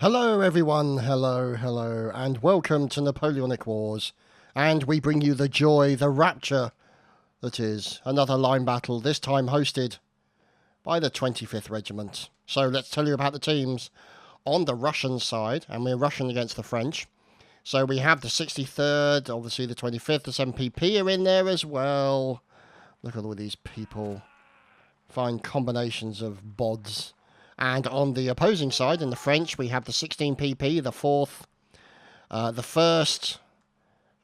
Hello everyone, hello, and welcome to Napoleonic Wars. And we bring you the joy, the rapture that is another line battle, this time hosted by the 25th Regiment. So let's tell you about the teams on the Russian side, and we're Russian against the French. So we have the 63rd, obviously the 25th, the 7PP are in there as well. Look at all these people. Fine combinations of bods. And on the opposing side, in the French, we have the 16PP, the 4th, the 1st,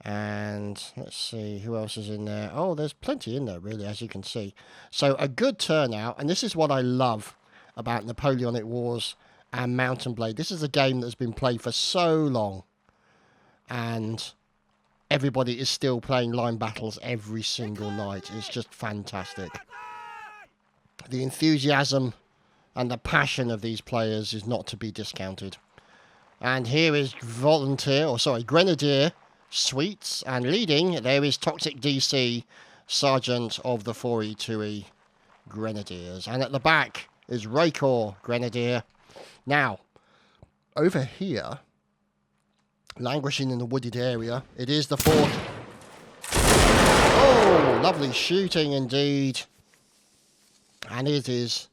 and let's see, who else is in there? Oh, there's plenty in there, really, as you can see. So a good turnout, and this is what I love about Napoleonic Wars and Mount and Blade. This is a game that's been played for so long, and everybody is still playing line battles every single night. It's just fantastic. The enthusiasm and the passion of these players is not to be discounted. And here is Grenadier Sweets. And leading, there is Toxic DC, Sergeant of the 4E2E Grenadiers. And at the back is Raycor Grenadier. Now, over here, languishing in the wooded area, it is the 4th. Oh, lovely shooting indeed. And it is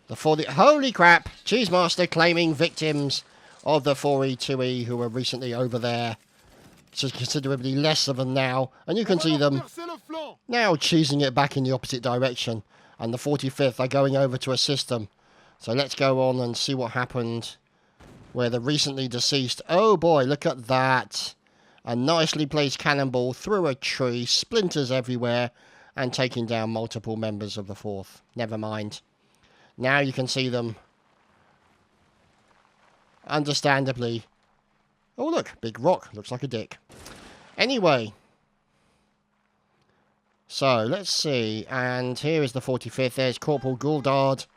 the 40. Holy crap! Cheesemaster claiming victims of the 4E2E who were recently over there. So considerably less of them now. And you can see them now cheesing it back in the opposite direction. And the 45th are going over to assist them. So let's go on and see what happened. Where the recently deceased... Oh boy, look at that. A nicely placed cannonball through a tree. Splinters everywhere. And taking down multiple members of the 4th. Never mind. Now you can see them, understandably. Oh look, big rock, looks like a dick. Anyway, so let's see, and here is the 45th, there's Corporal Gouldard,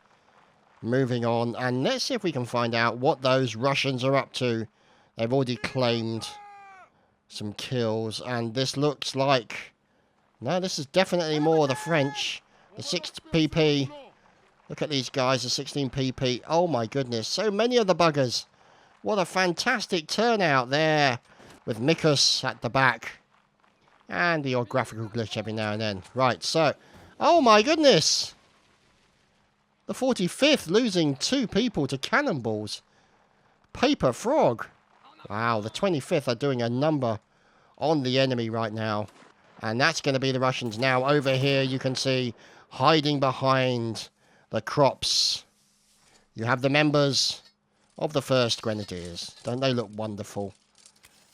moving on, and let's see if we can find out what those Russians are up to. They've already claimed some kills, and this looks like, no, this is definitely more the French, the 6th PP. Look at these guys, the 16PP. Oh my goodness, so many of the buggers. What a fantastic turnout there. With Mikus at the back. And the odd graphical glitch every now and then. Right, so. Oh my goodness. The 45th losing 2 people to cannonballs. Paper Frog. Wow, the 25th are doing a number on the enemy right now. And that's going to be the Russians. Now over here you can see hiding behind the crops. You have the members of the 1st Grenadiers. Don't they look wonderful?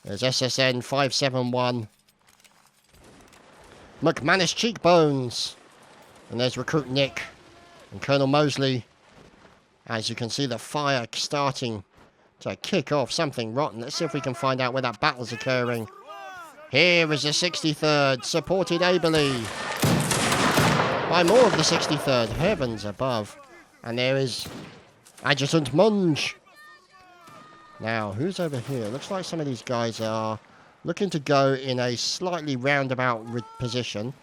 There's SSN 571. McManus Cheekbones. And there's Recruit Nick. And Colonel Mosley. As you can see, the fire starting to kick off something rotten. Let's see if we can find out where that battle's occurring. Here is the 63rd, supported ably by more of the 63rd, heavens above. And there is Adjutant Munch. Now, who's over here? Looks like some of these guys are looking to go in a slightly roundabout position.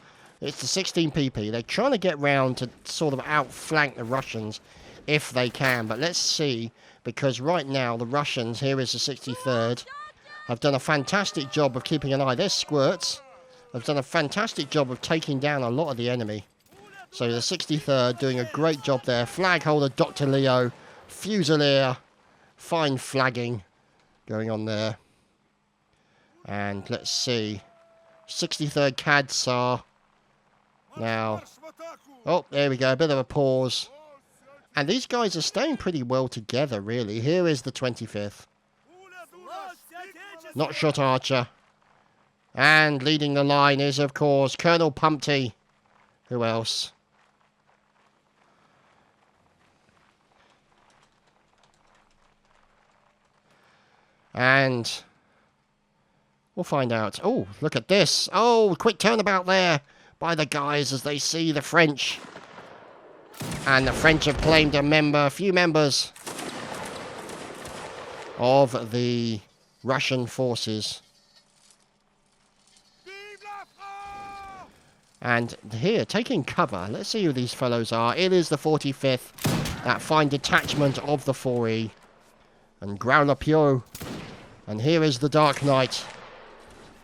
It's the 16PP. They're trying to get round to sort of outflank the Russians if they can. But let's see, because right now the Russians, here is the 63rd, have done a fantastic job of keeping an eye. There's Squirts. Have done a fantastic job of taking down a lot of the enemy. So the 63rd doing a great job there. Flag holder Dr. Leo. Fusilier. Fine flagging going on there. And let's see. 63rd Cadsar. Now. Oh, there we go. A bit of a pause. And these guys are staying pretty well together, really. Here is the 25th. Not Shot Archer. And leading the line is, of course, Colonel Pumpty. Who else? And we'll find out. Oh, look at this. Oh, quick turnabout there by the guys as they see the French. And the French have claimed a few members of the Russian forces. And here, taking cover, let's see who these fellows are. It is the 45th, that fine detachment of the 4E. and Growler Pure. And here is the Dark Knight.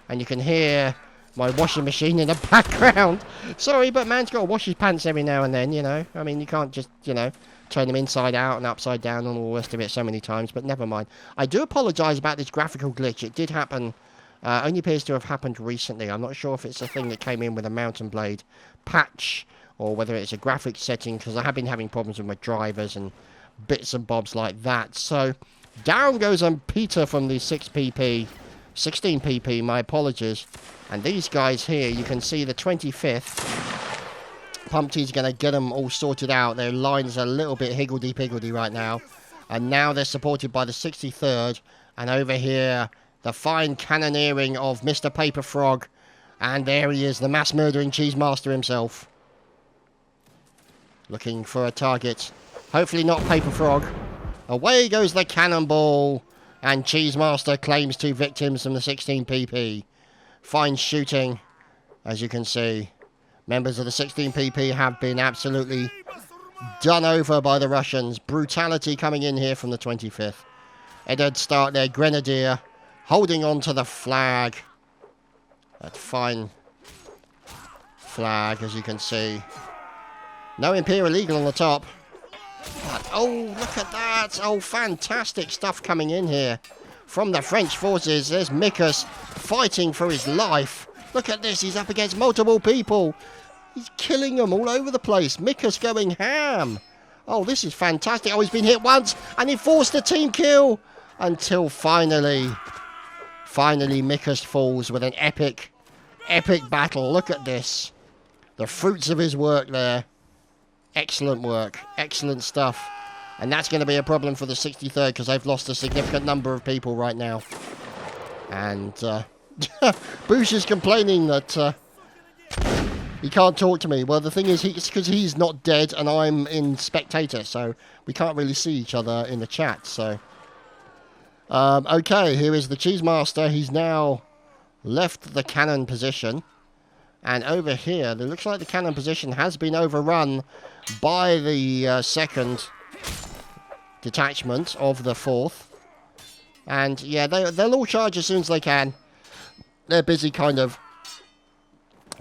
And you can hear my washing machine in the background. Sorry, but man's got to wash his pants every now and then, you know. I mean, you can't just, you know, turn them inside out and upside down and all the rest of it so many times, but never mind. I do apologise about this graphical glitch. It did happen, only appears to have happened recently. I'm not sure if it's a thing that came in with a Mountain Blade patch or whether it's a graphics setting, because I have been having problems with my drivers and bits and bobs like that. So, down goes Peter from the 16pp, my apologies. And these guys here, you can see the 25th. Pumpty's going to get them all sorted out. Their line's a little bit higgledy-piggledy right now. And now they're supported by the 63rd. And over here, the fine cannoneering of Mr. Paper Frog. And there he is, the mass-murdering cheese master himself. Looking for a target. Hopefully not Paper Frog. Away goes the cannonball. And Cheese Master claims 2 victims from the 16pp. Fine shooting, as you can see. Members of the 16pp have been absolutely done over by the Russians. Brutality coming in here from the 25th. Eddard Stark, their grenadier, holding on to the flag. That fine flag, as you can see. No Imperial Eagle on the top. But, oh, look at that. Oh, fantastic stuff coming in here from the French forces. There's Mikus fighting for his life. Look at this. He's up against multiple people. He's killing them all over the place. Mikus going ham. Oh, this is fantastic. Oh, he's been hit once and he forced a team kill until finally Mikus falls with an epic battle. Look at this. The fruits of his work there. Excellent work. Excellent stuff. And that's going to be a problem for the 63rd because they've lost a significant number of people right now. And Bush is complaining that he can't talk to me. Well, the thing is, it's because he's not dead and I'm in spectator, so we can't really see each other in the chat. So, okay, here is the Cheese Master. He's now left the cannon position. And over here, it looks like the cannon position has been overrun by the second detachment of the 4th. And, yeah, they'll all charge as soon as they can. They're busy kind of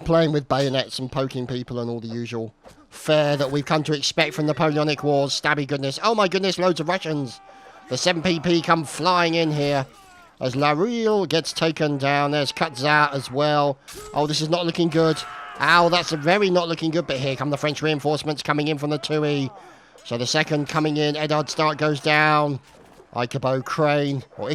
playing with bayonets and poking people and all the usual fare that we've come to expect from Napoleonic Wars. Stabby goodness. Oh, my goodness, loads of Russians. The 7pp come flying in here. As Larille gets taken down. There's Kutzat as well. Oh, this is not looking good. Ow, that's very not looking good. But here come the French reinforcements coming in from the 2E. So the second coming in. Eddard Stark goes down. Ichabod Crane. And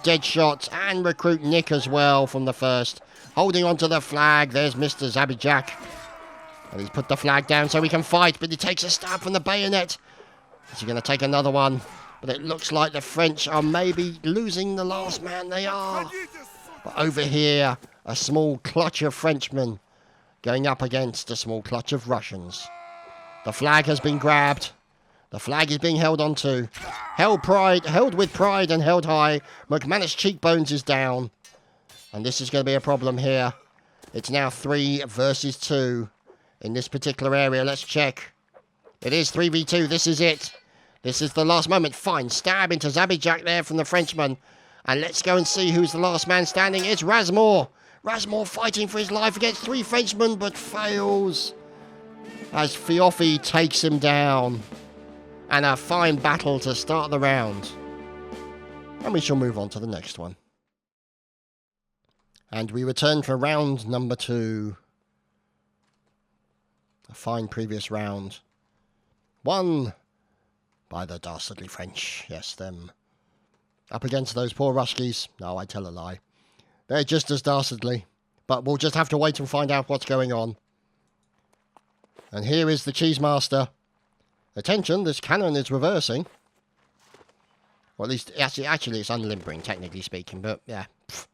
Deadshot. And Recruit Nick as well from the 1st. Holding onto the flag. There's Mr. Zabijak. And he's put the flag down so he can fight. But he takes a stab from the bayonet. Is he going to take another one? But it looks like the French are maybe losing the last man. They are. But over here, a small clutch of Frenchmen going up against a small clutch of Russians. The flag has been grabbed. The flag is being held onto. Held with pride and held high. McManus' cheekbones is down. And this is going to be a problem here. It's now 3 versus 2 in this particular area. Let's check. It is 3v2. This is it. This is the last moment. Fine stab into Zabijak there from the Frenchman. And let's go and see who's the last man standing. It's Razmore. Razmore fighting for his life against 3 Frenchmen, but fails. As Fioffi takes him down. And a fine battle to start the round. And we shall move on to the next one. And we return for round number 2. A fine previous round. Won by the dastardly French. Yes, them. Up against those poor Ruskies. No, I tell a lie. They're just as dastardly. But we'll just have to wait and find out what's going on. And here is the Cheese Master. Attention, this cannon is reversing. Or at least, actually it's unlimbering, technically speaking. But, yeah. Pfft.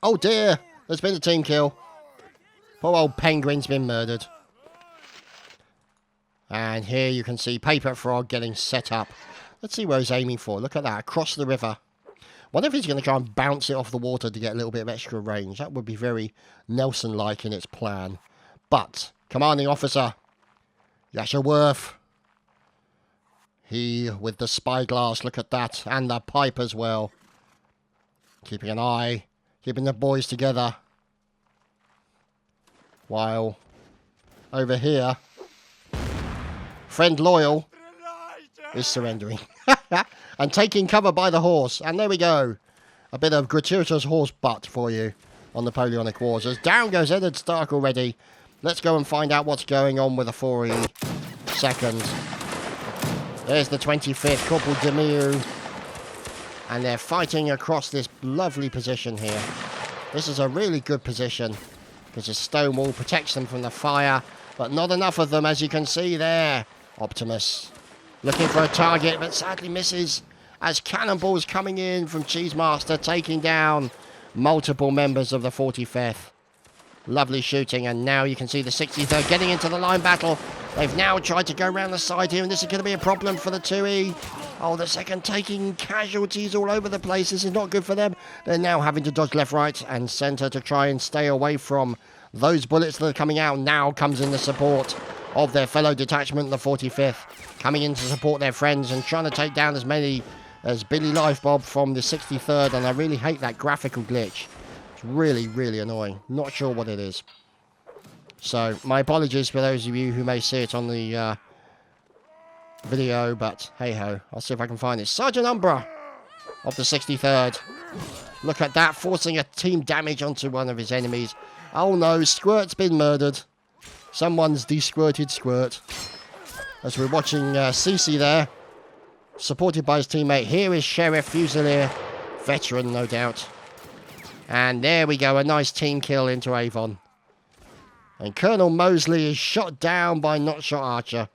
Oh dear! There's been a team kill. Poor old Penguin's been murdered. And here you can see Paper Frog getting set up. Let's see where he's aiming for. Look at that, across the river. Wonder if he's going to try and bounce it off the water to get a little bit of extra range. That would be very Nelson-like in its plan. But, commanding officer, Yasha Worth. He with the spyglass, look at that, and the pipe as well. Keeping an eye, keeping the boys together. While over here, friend Loyal is surrendering. And taking cover by the horse. And there we go. A bit of gratuitous horse butt for you on Napoleonic Wars. As down goes Eddard Stark already. Let's go and find out what's going on with the 42nd. There's the 25th, Corporal Demiu. And they're fighting across this lovely position here. This is a really good position, because the stone wall protects them from the fire. But not enough of them, as you can see there. Optimus looking for a target, but sadly misses. As cannonballs coming in from Cheesemaster, taking down multiple members of the 45th. Lovely shooting, and now you can see the 63rd getting into the line battle. They've now tried to go around the side here, and this is going to be a problem for the 2E. Oh, the 2nd taking casualties all over the place. This is not good for them. They're now having to dodge left, right, and centre to try and stay away from those bullets that are coming out. Now comes in the support of their fellow detachment, the 45th, coming in to support their friends and trying to take down as many as Billy Lifebob from the 63rd, and I really hate that graphical glitch. It's really, really annoying. Not sure what it is. So, my apologies for those of you who may see it on the video, but hey-ho. I'll see if I can find it. Sergeant Umbra of the 63rd. Look at that, forcing a team damage onto one of his enemies. Oh no, Squirt's been murdered. Someone's de-squirted Squirt. As we're watching Cece there, supported by his teammate. Here is Sheriff Fusilier, veteran no doubt. And there we go, a nice team kill into Avon. And Colonel Mosley is shot down by Not Shot Archer.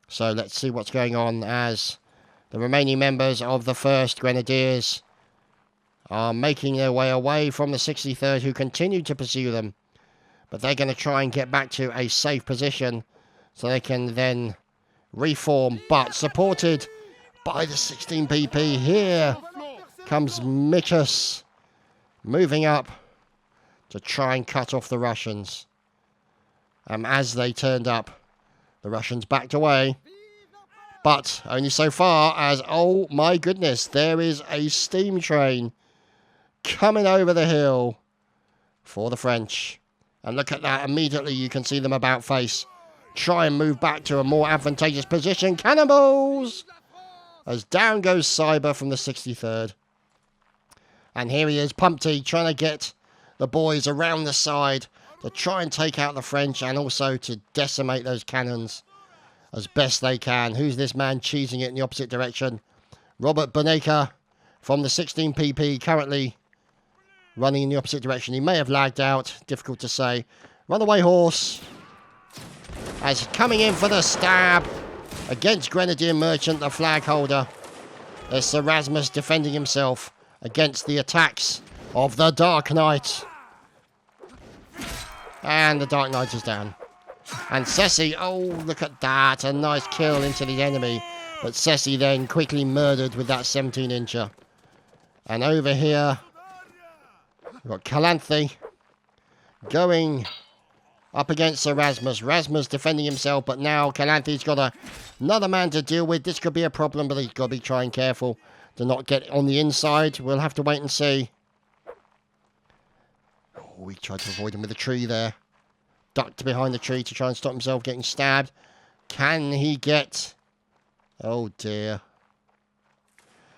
So let's see what's going on as the remaining members of the 1st Grenadiers are making their way away from the 63rd, who continue to pursue them. But they're going to try and get back to a safe position so they can then reform. But supported by the 16 PP, here comes Mikus moving up to try and cut off the Russians. As they turned up, the Russians backed away. But only so far as, oh my goodness, there is a steam train coming over the hill for the French. And look at that, immediately you can see them about face. Try and move back to a more advantageous position. Cannonballs! As down goes Cyber from the 63rd. And here he is, Pumpty, trying to get the boys around the side to try and take out the French and also to decimate those cannons as best they can. Who's this man cheesing it in the opposite direction? Robert Bonacre from the 16 PP, currently running in the opposite direction. He may have lagged out, difficult to say. Runaway horse, as coming in for the stab against Grenadier Merchant, the flag holder. There's Sir Rasmus defending himself against the attacks of the Dark Knight. And the Dark Knight is down. And Ceci, oh, look at that. A nice kill into the enemy. But Ceci then quickly murdered with that 17-incher. And over here, we've got Calanthe going up against Sir Rasmus. Rasmus defending himself, but now Calanthe's got another man to deal with. This could be a problem, but he's got to be trying careful to not get on the inside. We'll have to wait and see. Oh, he tried to avoid him with a tree there. Ducked behind the tree to try and stop himself getting stabbed. Can he get... Oh, dear.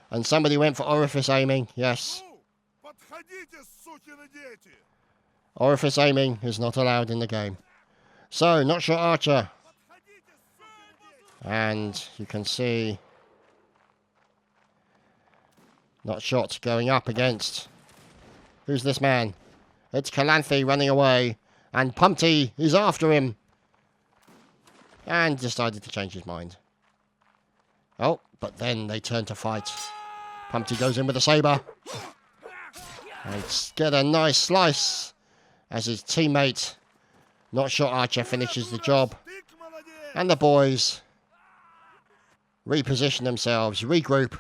And somebody went for orifice aiming. Yes. Orifice aiming is not allowed in the game. So, Not Shot Archer. And you can see Not Shot going up against... Who's this man? It's Calanthe running away. And Pumpty is after him. And decided to change his mind. Oh, but then they turn to fight. Pumpty goes in with a saber. And get a nice slice as his teammate, Not Shot Archer, finishes the job. And the boys reposition themselves, regroup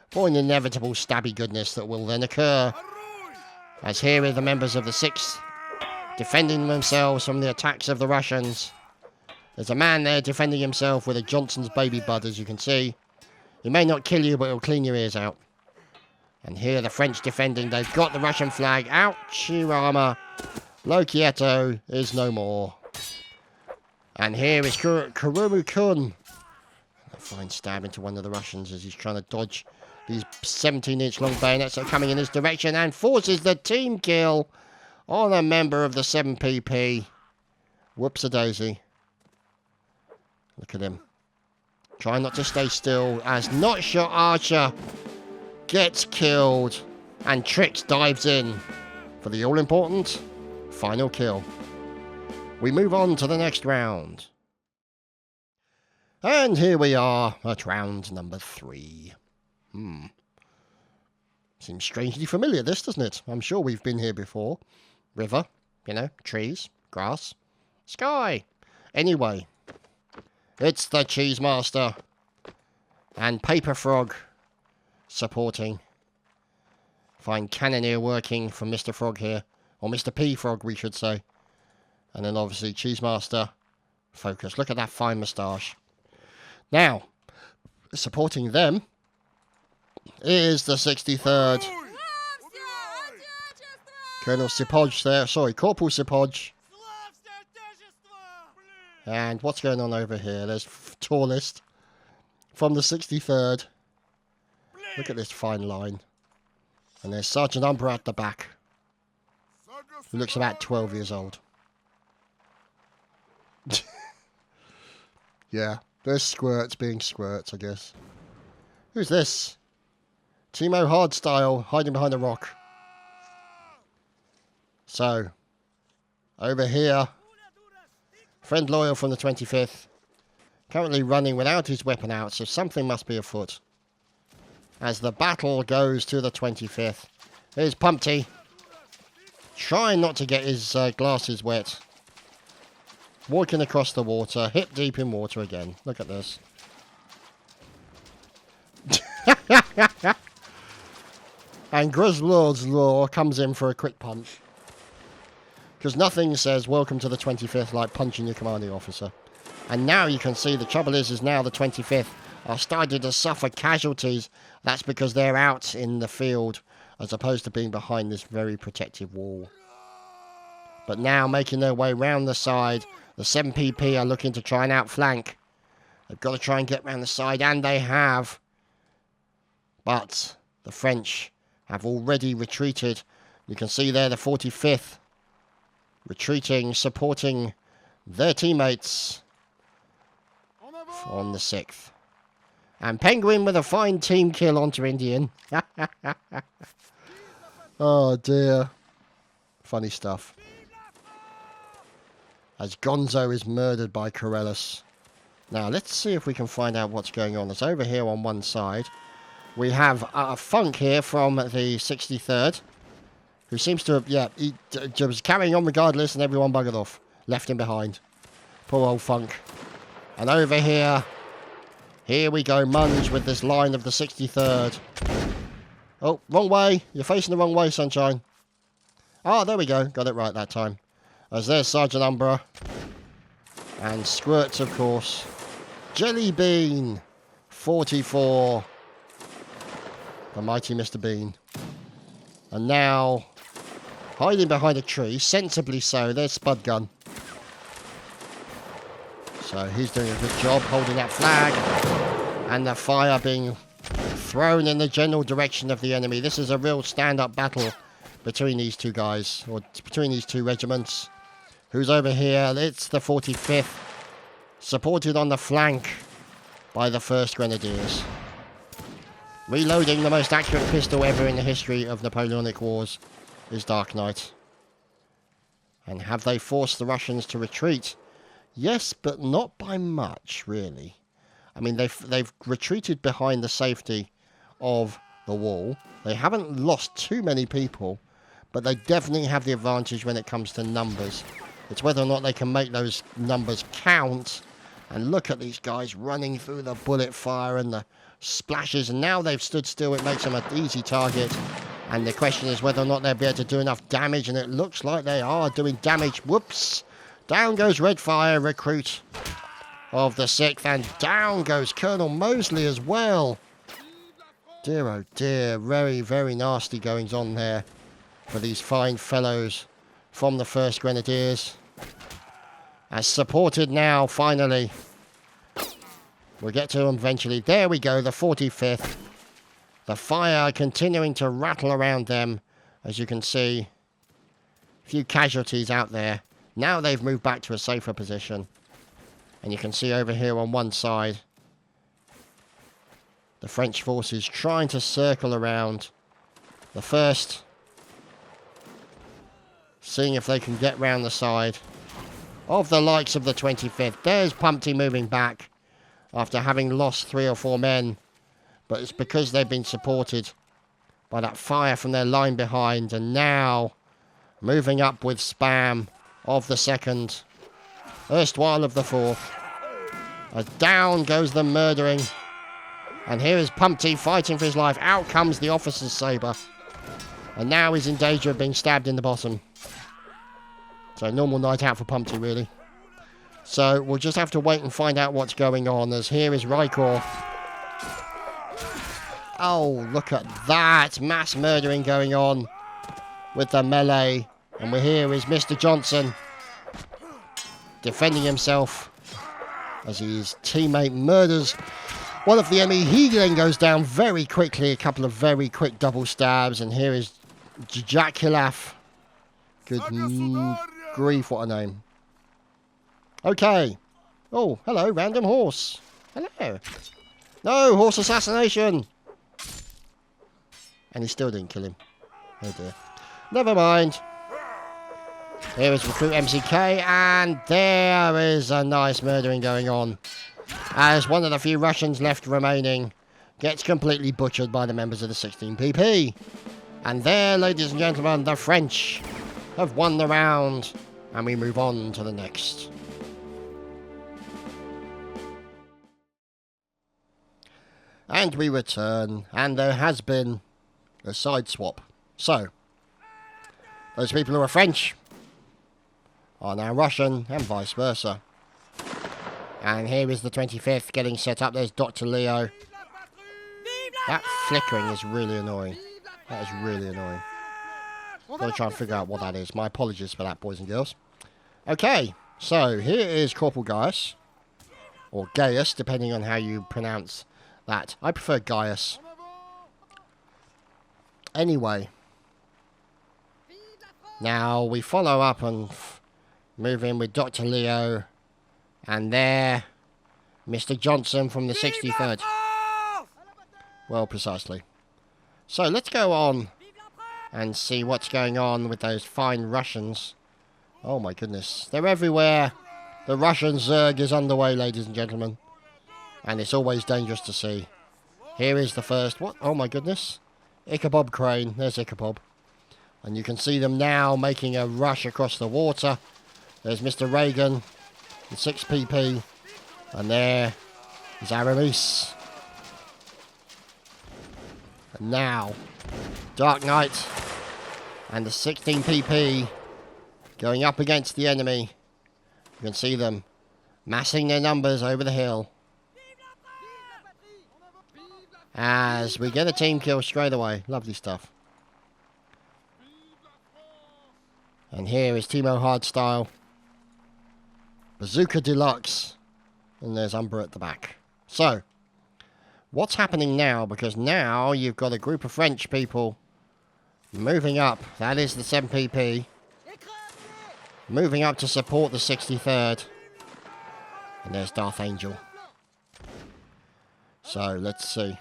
for an inevitable stabby goodness that will then occur. As here are the members of the 6th defending themselves from the attacks of the Russians. There's a man there defending himself with a Johnson's baby bud, as you can see. He may not kill you, but it'll clean your ears out. And here the French defending. They've got the Russian flag. Ouch, your armour. Lokietto is no more. And here is Kurumu-kun. A fine stab into one of the Russians as he's trying to dodge these 17-inch long bayonets that are coming in his direction and forces the team kill on a member of the 7PP. Whoops-a-daisy. Look at him. Trying not to stay still as Not Shot Archer gets killed and Trix dives in for the all-important final kill. We move on to the next round. And here we are at round number 3. Seems strangely familiar, this, doesn't it? I'm sure we've been here before. River, you know, trees, grass, sky. Anyway, it's the Cheese Master and Paper Frog supporting. Fine cannoneer working for Mr. Frog here. Or Mr. P Frog, we should say. And then obviously Cheese Master. Focus. Look at that fine moustache. Now, supporting them is the 63rd. Colonel Sipoj there. Sorry, Corporal Sipoj. And what's going on over here? There's Tallest from the 63rd. Look at this fine line. And there's Sergeant Umbra at the back, who looks about 12 years old. Yeah, there's squirts being squirts, I guess. Who's this? Timo Hardstyle hiding behind a rock. So, over here, friend loyal from the 25th, currently running without his weapon out, so something must be afoot. As the battle goes to the 25th. Here's Pumpty, trying not to get his glasses wet. Walking across the water, hip deep in water again. Look at this. And Grizzlord's Law comes in for a quick punch. Because nothing says welcome to the 25th like punching your commanding officer. And now you can see the trouble is now the 25th are starting to suffer casualties. That's because they're out in the field as opposed to being behind this very protective wall. But now making their way round the side, the 7PP are looking to try and outflank. They've got to try and get round the side, and they have. But the French have already retreated. You can see there the 45th retreating, supporting their teammates on the 6th. And Penguin with a fine team kill onto Indian. Oh dear. Funny stuff. As Gonzo is murdered by Corellis. Now let's see if we can find out what's going on. It's over here on one side. We have Funk here from the 63rd. Who seems to have, he was carrying on regardless and everyone buggered off. Left him behind. Poor old Funk. And over here we go, Munge with this line of the 63rd. Oh, wrong way. You're facing the wrong way, Sunshine. Oh, there we go. Got it right that time. As there's Sergeant Umbra. And Squirts, of course. Jelly Bean. 44. The mighty Mr. Bean. And now, hiding behind a tree, sensibly so, there's Spud Gun. So he's doing a good job holding that flag. And the fire being thrown in the general direction of the enemy. This is a real stand-up battle between these two guys, or between these two regiments. Who's over here? It's the 45th, supported on the flank by the 1st Grenadiers. Reloading the most accurate pistol ever in the history of Napoleonic Wars is Dark Knight. And have they forced the Russians to retreat? Yes, but not by much, really. I mean, they've retreated behind the safety of the wall. They haven't lost too many people, but they definitely have the advantage when it comes to numbers. It's whether or not they can make those numbers count. And look at these guys running through the bullet fire and the splashes. And now they've stood still. It makes them an easy target. And the question is whether or not they'll be able to do enough damage. And it looks like they are doing damage. Whoops. Down goes Redfire Recruit. of the 6th, and down goes Colonel Mosley as well. Dear oh dear, very, very nasty goings on there for these fine fellows from the 1st Grenadiers. As supported now, finally. We'll get to them eventually. There we go, the 45th. The fire continuing to rattle around them, as you can see. A few casualties out there. Now they've moved back to a safer position. And you can see over here on one side, the French forces trying to circle around the 1st. Seeing if they can get round the side of the likes of the 25th. There's Pumpty moving back after having lost 3 or 4 men. But it's because they've been supported by that fire from their line behind. And now moving up with spam of the 2nd. Erstwhile of the 4th. As down goes the murdering. And here is Pumpty fighting for his life. Out comes the officer's sabre. And now he's in danger of being stabbed in the bottom. So normal night out for Pumpty, really. So we'll just have to wait and find out what's going on. As here is Rycor. Oh, look at that. Mass murdering going on with the melee. And we're here is Mr. Johnson defending himself as his teammate murders one of the enemy. He then goes down very quickly. A couple of very quick double stabs. And here is Jaculaf. Good grief, what a name. Okay. Oh, hello, random horse. Hello. No, horse assassination. And he still didn't kill him. Oh dear. Never mind. Here is Recruit MCK, and there is a nice murdering going on. As one of the few Russians left remaining gets completely butchered by the members of the 16pp. And there, ladies and gentlemen, the French have won the round. And we move on to the next. And we return, and there has been a side swap. So, those people who are French are now Russian, and vice versa. And here is the 25th getting set up. There's Dr. Leo. That flickering is really annoying. That is really annoying. Got to try and figure out what that is. My apologies for that, boys and girls. Okay, so here is Corporal Gaius. Or Gaius, depending on how you pronounce that. I prefer Gaius. Anyway. Now we follow up and move in with Dr. Leo. And there, Mr. Johnson from the 63rd. Well, precisely. So let's go on and see what's going on with those fine Russians. Oh my goodness. They're everywhere. The Russian Zerg is underway, ladies and gentlemen. And it's always dangerous to see. Here is the first. What? Oh my goodness. Ichabod Crane. There's Ichabod. And you can see them now making a rush across the water. There's Mr. Reagan. The 6pp. And there is Aramis. And now, Dark Knight and the 16pp going up against the enemy. You can see them massing their numbers over the hill. As we get a team kill straight away. Lovely stuff. And here is Timo Hardstyle. Bazooka Deluxe. And there's Umber at the back. So, what's happening now? Because now you've got a group of French people moving up. That is the 7pp. Moving up to support the 63rd. And there's Darth Angel. So, let's see.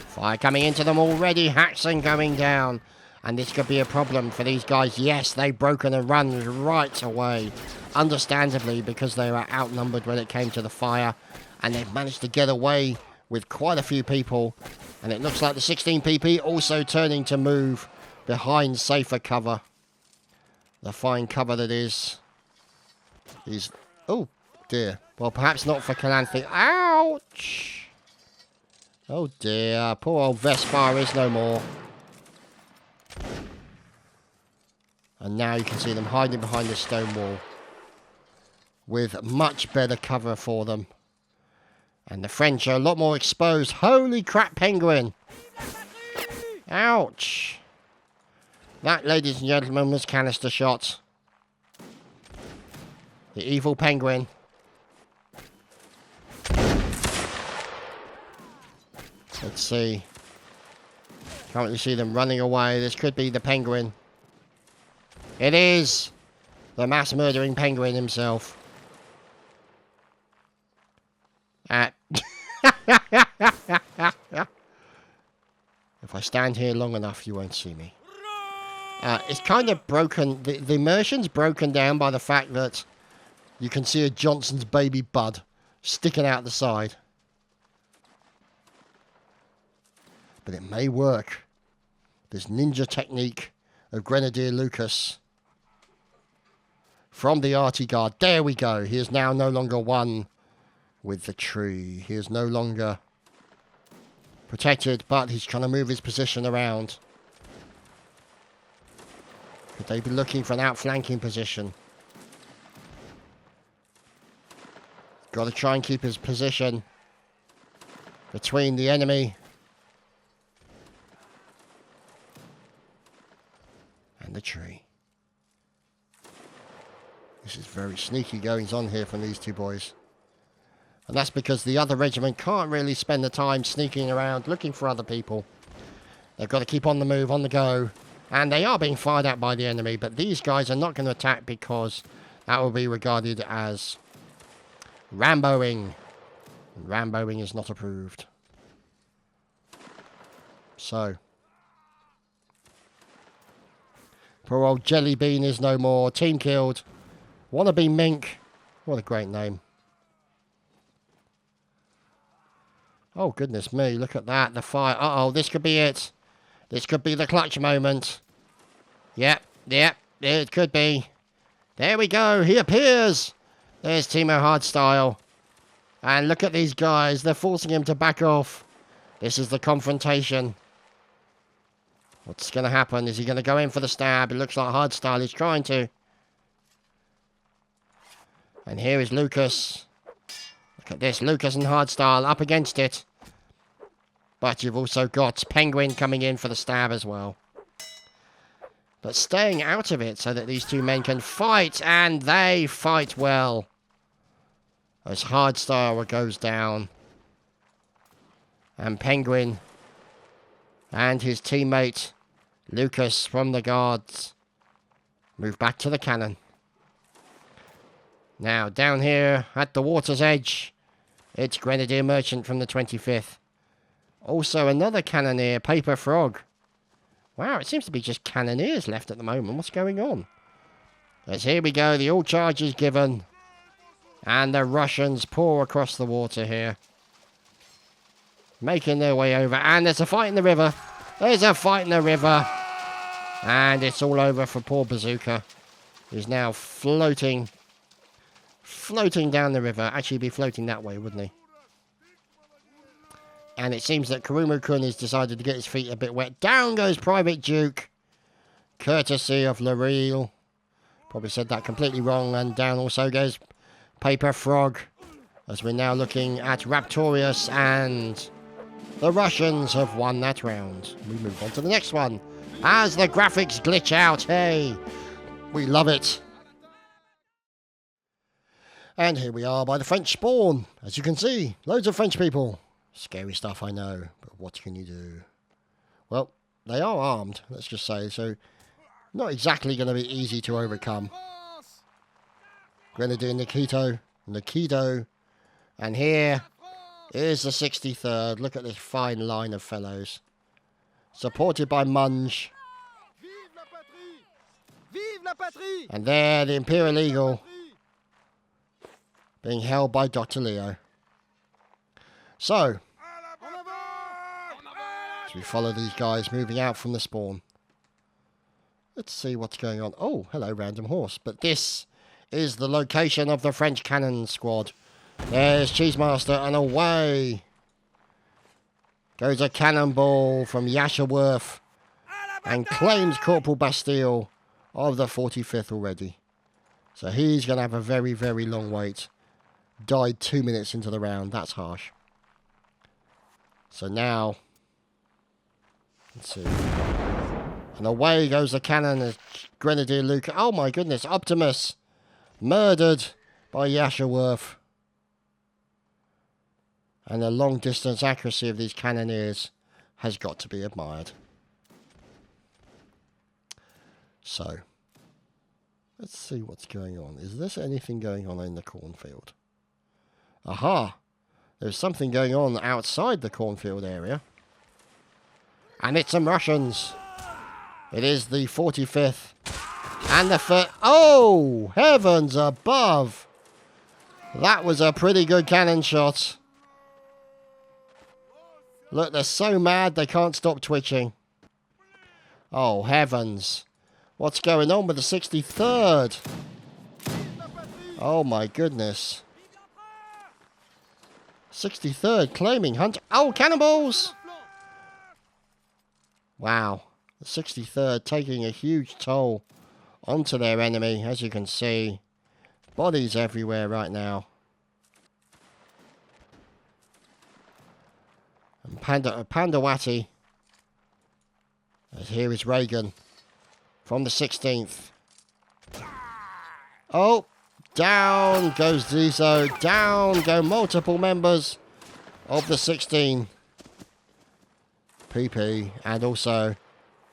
Fire coming into them already. Haxon going down. And this could be a problem for these guys. Yes, they've broken and run right away. Understandably, because they were outnumbered when it came to the fire. And they've managed to get away with quite a few people. And it looks like the 16pp also turning to move behind safer cover. The fine cover that is... Oh, dear. Well, perhaps not for Calanthe. Ouch! Oh, dear. Poor old Vespar is no more. And now you can see them hiding behind the stone wall. with much better cover for them. And the French are a lot more exposed. Holy crap, penguin! Ouch! That, ladies and gentlemen, was canister shot. The evil penguin. Let's see. Can't really see them running away. This could be the penguin. It is! The mass murdering penguin himself. If I stand here long enough, you won't see me. It's kind of broken. The immersion's broken down by the fact that you can see a Johnson's baby bud sticking out the side. But it may work. This ninja technique of Grenadier Lucas from the arty guard. There we go. He is now no longer one with the tree. He is no longer protected, but he's trying to move his position around. Could they be looking for an outflanking position? Got to try and keep his position between the enemy and the tree. This is very sneaky goings on here from these two boys. And that's because the other regiment can't really spend the time sneaking around looking for other people. They've got to keep on the move, on the go. And they are being fired at by the enemy, but these guys are not going to attack because that will be regarded as Ramboing. Ramboing is not approved. So, poor old Jelly Bean is no more. Team killed. Wannabe Mink. What a great name. Oh, goodness me. Look at that. The fire. Uh-oh, this could be it. This could be the clutch moment. Yep, it could be. There we go. He appears. There's Timo Hardstyle. And look at these guys. They're forcing him to back off. This is the confrontation. What's going to happen? Is he going to go in for the stab? It looks like Hardstyle is trying to. And here is Lucas. Look at this. Lucas and Hardstyle up against it. But you've also got Penguin coming in for the stab as well. But staying out of it so that these two men can fight. And they fight well. As Hardstyle goes down. And Penguin and his teammate Lucas from the guards move back to the cannon. Now, down here at the water's edge, it's Grenadier Merchant from the 25th. Also, another cannoneer, Paper Frog. Wow, it seems to be just cannoneers left at the moment. What's going on? As here we go, the all charge is given. And the Russians pour across the water here. Making their way over. And there's a fight in the river. There's a fight in the river. And it's all over for poor Bazooka. Who's now floating down the river. Actually, he'd be floating that way, wouldn't he? And it seems that Kurumu-kun has decided to get his feet a bit wet. Down goes Private Duke. Courtesy of Lareal. Probably said that completely wrong. And down also goes Paper Frog. As we're now looking at Raptorius. And the Russians have won that round. We move on to the next one. As the graphics glitch out. Hey, we love it. And here we are by the French spawn. As you can see, loads of French people. Scary stuff, I know, but what can you do? Well, they are armed, let's just say, so not exactly going to be easy to overcome. Grenadier Nikito, and here is the 63rd. Look at this fine line of fellows. Supported by Munge. And there, the Imperial Eagle. Being held by Dr. Leo. So, as we follow these guys moving out from the spawn. Let's see what's going on. Oh, hello, random horse. But this is the location of the French cannon squad. There's Cheesemaster, and away goes a cannonball from Yashaworth and claims Corporal Bastille of the 45th already. So he's going to have a very, very long wait. Died 2 minutes into the round. That's harsh. So now, let's see. And away goes the cannon as Grenadier Luke. Oh my goodness, Optimus murdered by Yashaworth. And the long distance accuracy of these cannoneers has got to be admired. So, let's see what's going on. Is there anything going on in the cornfield? Aha! There's something going on outside the cornfield area. And it's some Russians. It is the 45th. And the oh! Heavens above! That was a pretty good cannon shot. Look, they're so mad they can't stop twitching. Oh, heavens. What's going on with the 63rd? Oh, my goodness. 63rd claiming hunt. Oh, cannonballs! Wow. The 63rd taking a huge toll onto their enemy, as you can see. Bodies everywhere right now. And Pandawati. As here is Reagan from the 16th. Oh, down goes Zizo. Down go multiple members of the 16 PP and also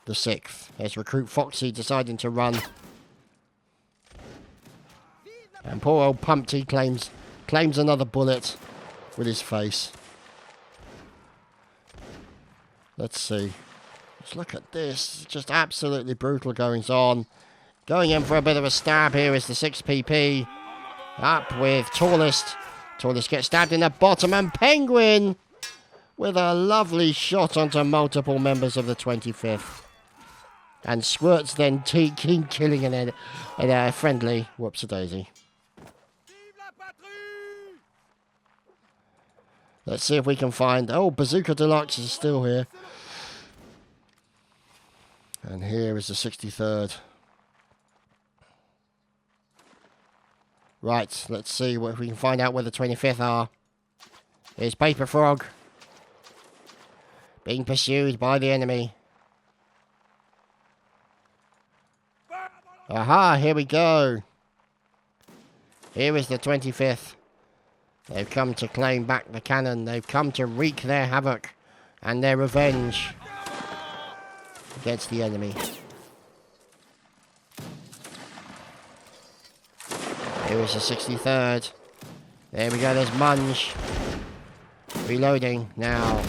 the 6th. There's Recruit Foxy deciding to run. And poor old Pumpty claims another bullet with his face. Let's see. Let's look at this. Just absolutely brutal goings on. Going in for a bit of a stab here is the 6PP. Up with Tallest. Tallest gets stabbed in the bottom. And Penguin with a lovely shot onto multiple members of the 25th. And Squirt's then killing a friendly. Whoops-a-daisy. Let's see if we can find... Oh, Bazooka Deluxe is still here. And here is the 63rd. Right, let's see if we can find out where the 25th are. Here's Paper Frog. Being pursued by the enemy. Aha, here we go. Here is the 25th. They've come to claim back the cannon. They've come to wreak their havoc and their revenge against the enemy. Here is the 63rd. There we go, there's Munge. Reloading now.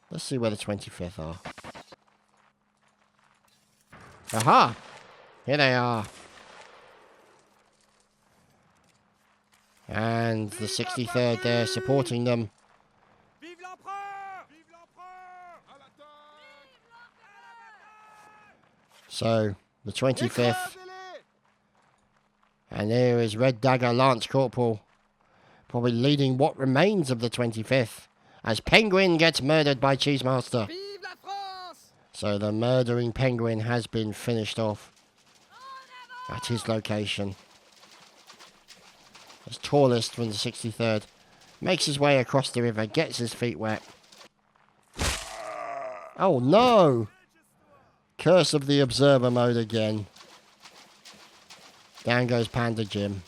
Let's see where the 25th are. Aha! Here they are. And the 63rd there supporting them. So, the 25th. And there is Red Dagger Lance Corporal. Probably leading what remains of the 25th. As Penguin gets murdered by Cheesemaster. So the murdering Penguin has been finished off at his location. As Tallest from the 63rd makes his way across the river, gets his feet wet. Oh no! Curse of the Observer mode again. Down goes Panda Jim.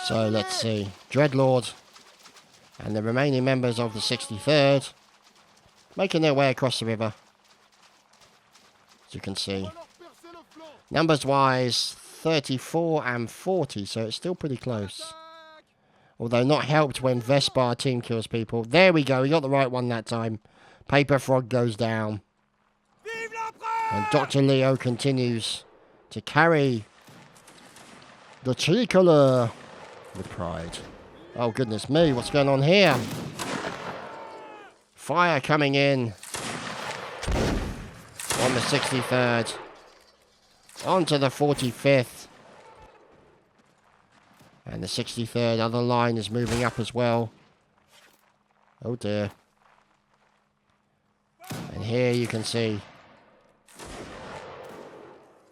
So let's see. Dreadlord and the remaining members of the 63rd making their way across the river. As you can see. Numbers wise, 34 and 40, so it's still pretty close. Although not helped when Vespar team kills people. There we go, we got the right one that time. Paper Frog goes down. And Dr. Leo continues to carry the tricolor with pride. Oh goodness me, what's going on here? Fire coming in on the 63rd. Onto the 45th. And the 63rd other line is moving up as well. Oh dear. And And here you can see.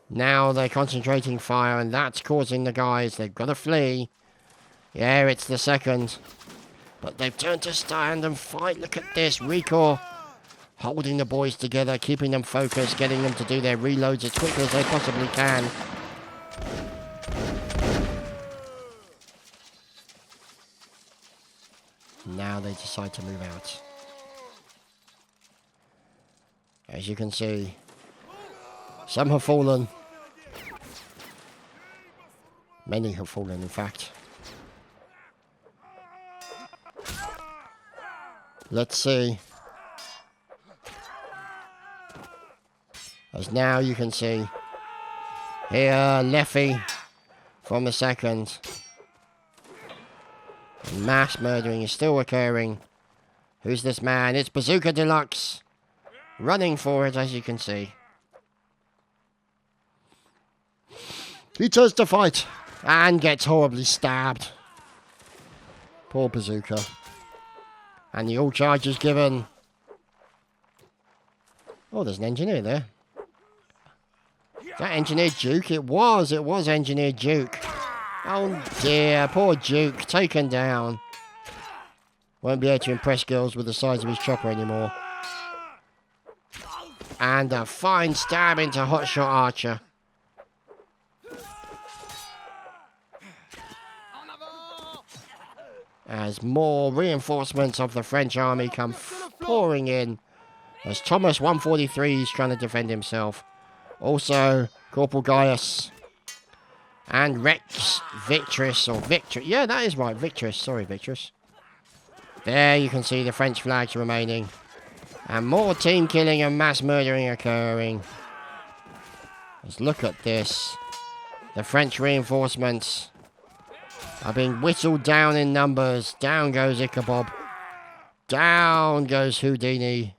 Now they're concentrating fire, and that's causing the guys. They've got to flee. Yeah, it's the second. But they've turned to stand and fight. Look at this. Recoil. Holding the boys together, keeping them focused, getting them to do their reloads as quickly as they possibly can. Now they decide to move out. As you can see, some have fallen. Many have fallen, in fact. Let's see. As now you can see, here Leffy from the second. And mass murdering is still occurring. Who's this man? It's Bazooka Deluxe. Running for it, as you can see. He turns to fight and gets horribly stabbed. Poor Bazooka. And the all charges given. Oh, there's an engineer there. Is that Engineer Duke? It was Engineer Duke. Oh dear, poor Duke, taken down. Won't be able to impress girls with the size of his chopper anymore. And a fine stab into Hotshot Archer. As more reinforcements of the French army come pouring in. As Thomas 143 is trying to defend himself. Also, Corporal Gaius. And Rex Victress, or Victress. Yeah, that is right, Victress. Sorry, Victress. There you can see the French flags remaining. And more team killing and mass murdering occurring. Let's look at this. The French reinforcements are being whittled down in numbers. Down goes Ichabod. Down goes Houdini.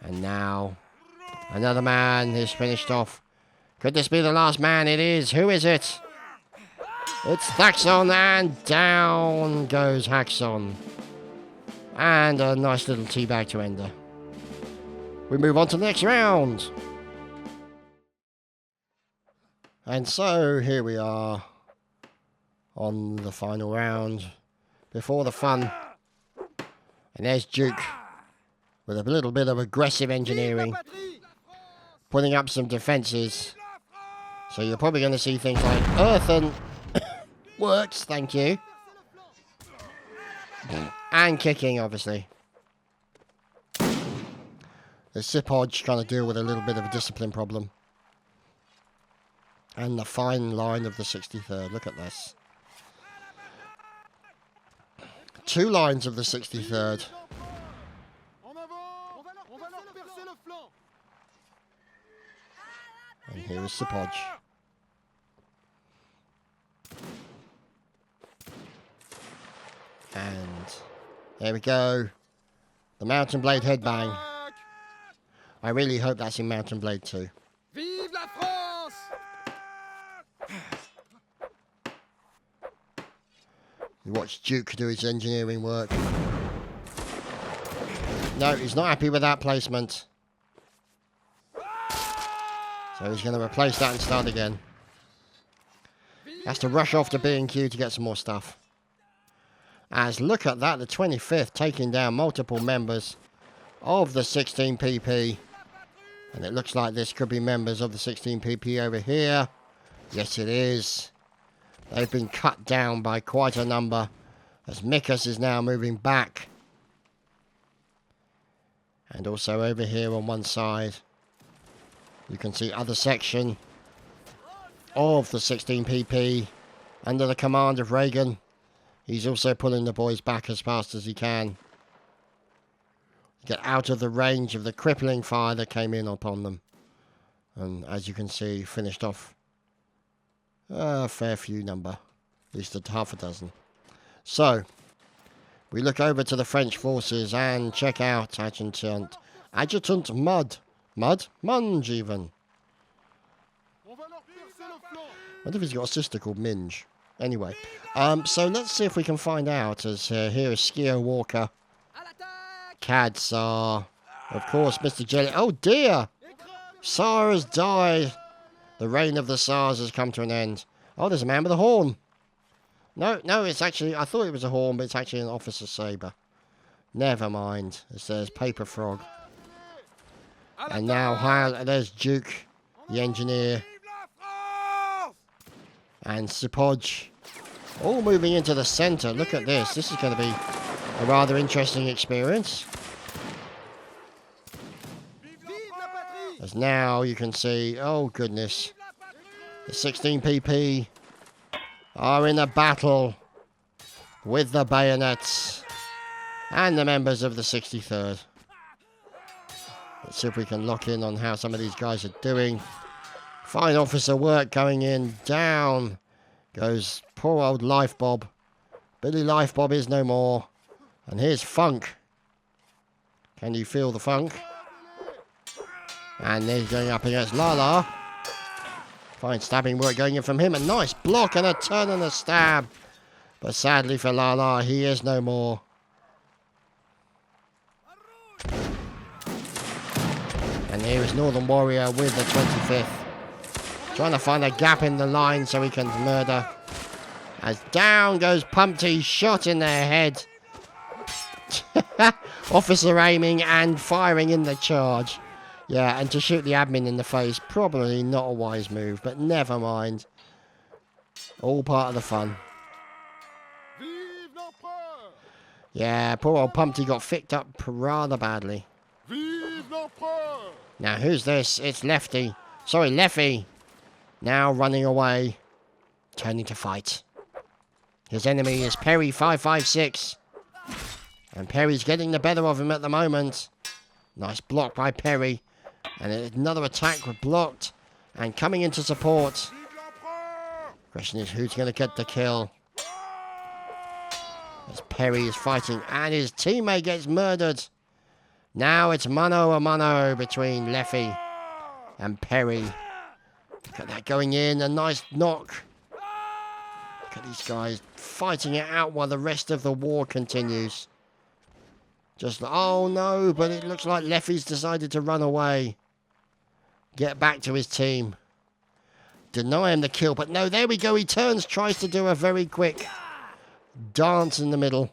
And now, another man is finished off. Could this be the last man? It is. Who is it? It's Thaxon, and down goes Haxon. And a nice little teabag to end her. We move on to the next round. And so, here we are on the final round. Before the fun. And there's Duke. With a little bit of aggressive engineering. Putting up some defences. So you're probably going to see things like earthen works, thank you. And kicking, obviously. The Sipodge trying to deal with a little bit of a discipline problem. And the fine line of the 63rd. Look at this. 2 lines of the 63rd. And here is Sipodge. And there we go. The Mountain Blade headbang. I really hope that's in Mountain Blade 2. Vive la France! You watch Duke do his engineering work. No, he's not happy with that placement. So he's going to replace that and start again. He has to rush off to B&Q to get some more stuff. As look at that, the 25th taking down multiple members of the 16PP. And it looks like this could be members of the 16PP over here. Yes, it is. They've been cut down by quite a number. As Mikas is now moving back. And also over here on one side. You can see other section of the 16PP under the command of Reagan. He's also pulling the boys back as fast as he can. Get out of the range of the crippling fire that came in upon them. And as you can see, finished off a fair few number. At least a half a dozen. So, we look over to the French forces and check out Adjutant Munge even. I wonder if he's got a sister called Minge. Anyway, so let's see if we can find out, as here is Skio Walker Cad Tsar. Of course, Mr. Jelly. Oh dear! Tsar has died. The reign of the Tsars has come to an end. Oh, there's a man with a horn. No, it's actually... I thought it was a horn, but it's actually an officer's sabre. Never mind. It says Paper Frog. And now there's Duke, the engineer. And Sipodge. All moving into the centre. Look at this. This is going to be a rather interesting experience. As now you can see, oh goodness, the 16 PP are in a battle with the bayonets and the members of the 63rd. Let's see if we can lock in on how some of these guys are doing. Fine officer work going in. Down goes poor old Life Bob. Billy Life Bob is no more. And here's Funk. Can you feel the funk? And he's going up against Lala. Fine stabbing work going in from him. A nice block and a turn and a stab. But sadly for Lala, he is no more. And here is Northern Warrior with the 25th. Trying to find a gap in the line so he can murder. As down goes Pumpty, shot in the head. Officer aiming and firing in the charge. Yeah, and to shoot the admin in the face, probably not a wise move, but never mind. All part of the fun. Yeah, poor old Pumpty got picked up rather badly. Now, who's this? It's Lefty. Sorry, Leffy. Now running away. Turning to fight. His enemy is Perry 556. And Perry's getting the better of him at the moment. Nice block by Perry. And another attack was blocked. And coming into support. Question is who's going to get the kill. As Perry is fighting and his teammate gets murdered. Now it's mano a mano between Leffy and Perry. Look at that going in. A nice knock. Look at these guys fighting it out while the rest of the war continues. Just, oh no, but it looks like Leffy's decided to run away. Get back to his team. Deny him the kill, but no, there we go. He turns, tries to do a very quick dance in the middle.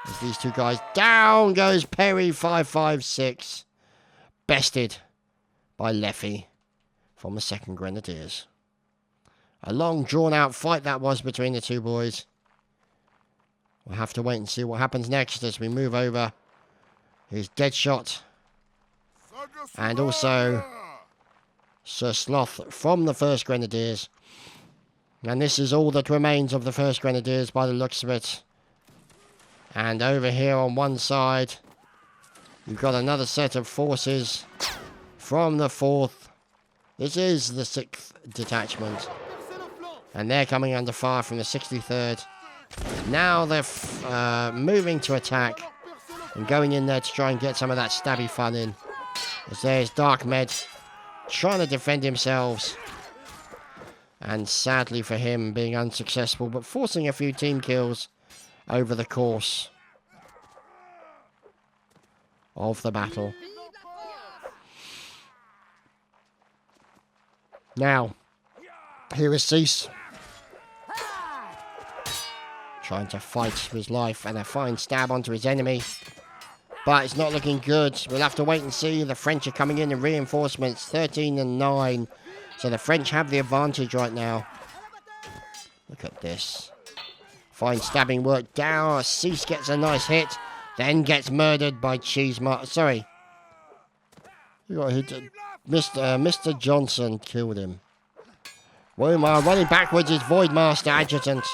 As these two guys, down goes Perry 556. Bested by Leffy from the 2nd Grenadiers. A long drawn out fight that was between the two boys. We'll have to wait and see what happens next as we move over. Here's Deadshot. And also Sir Sloth from the 1st Grenadiers. And this is all that remains of the 1st Grenadiers by the looks of it. And over here on one side, you've got another set of forces from the 4th. This is the 6th detachment. And they're coming under fire from the 63rd. Now they're moving to attack and going in there to try and get some of that stabby fun in. As there's Dark Med trying to defend himself. And sadly for him, being unsuccessful, but forcing a few team kills over the course of the battle. Now, here is Cease. Trying to fight for his life and a fine stab onto his enemy. But it's not looking good. We'll have to wait and see. The French are coming in reinforcements, 13 and 9. So the French have the advantage right now. Look at this. Fine stabbing work down. Cease gets a nice hit. Then gets murdered by Sorry. Mr. Johnson killed him. Womar running backwards is Voidmaster Adjutant.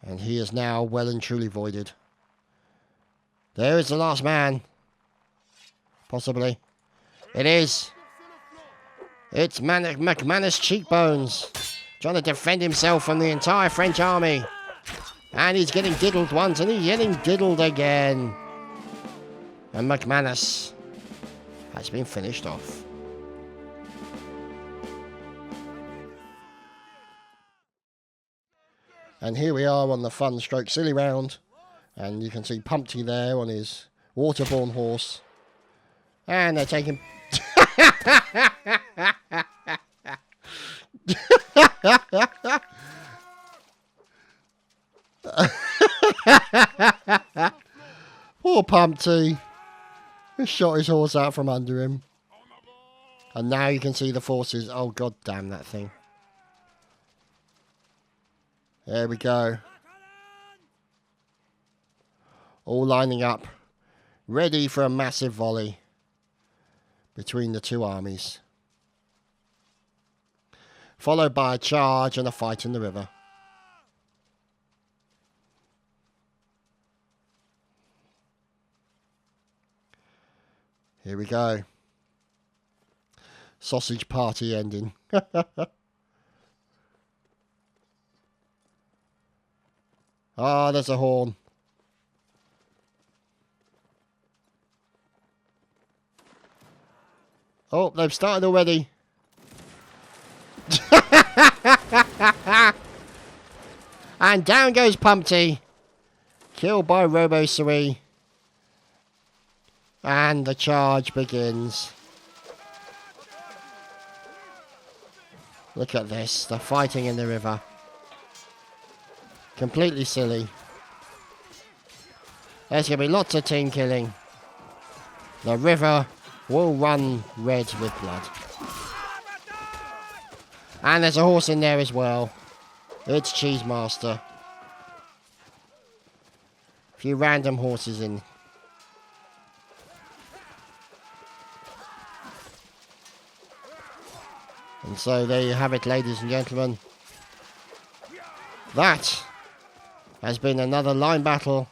And he is now well and truly voided. There is the last man. Possibly. It is. It's McManus Cheekbones. Trying to defend himself from the entire French army. And he's getting diddled once and he's getting diddled again. And McManus has been finished off. And here we are on the fun stroke silly round. And you can see Pumpty there on his waterborne horse. And they're taking... Poor Pumpty. He shot his horse out from under him. And now you can see the forces. Oh, god damn that thing. There we go. All lining up. Ready for a massive volley between the two armies. Followed by a charge and a fight in the river. Here we go. Sausage party ending. Ah, there's a horn. Oh, they've started already. And down goes Pumpty. Killed by Robo-Sui. And the charge begins. Look at this. They're fighting in the river. Completely silly. There's going to be lots of team killing. The river will run red with blood. And there's a horse in there as well. It's Cheesemaster. A few random horses in. And so there you have it, ladies and gentlemen. That has been another line battle,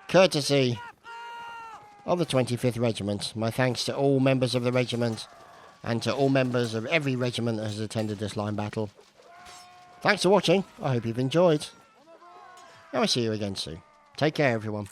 courtesy of the 25th Regiment. My thanks to all members of the regiment and to all members of every regiment that has attended this line battle. Thanks for watching. I hope you've enjoyed. And I'll see you again soon. Take care, everyone.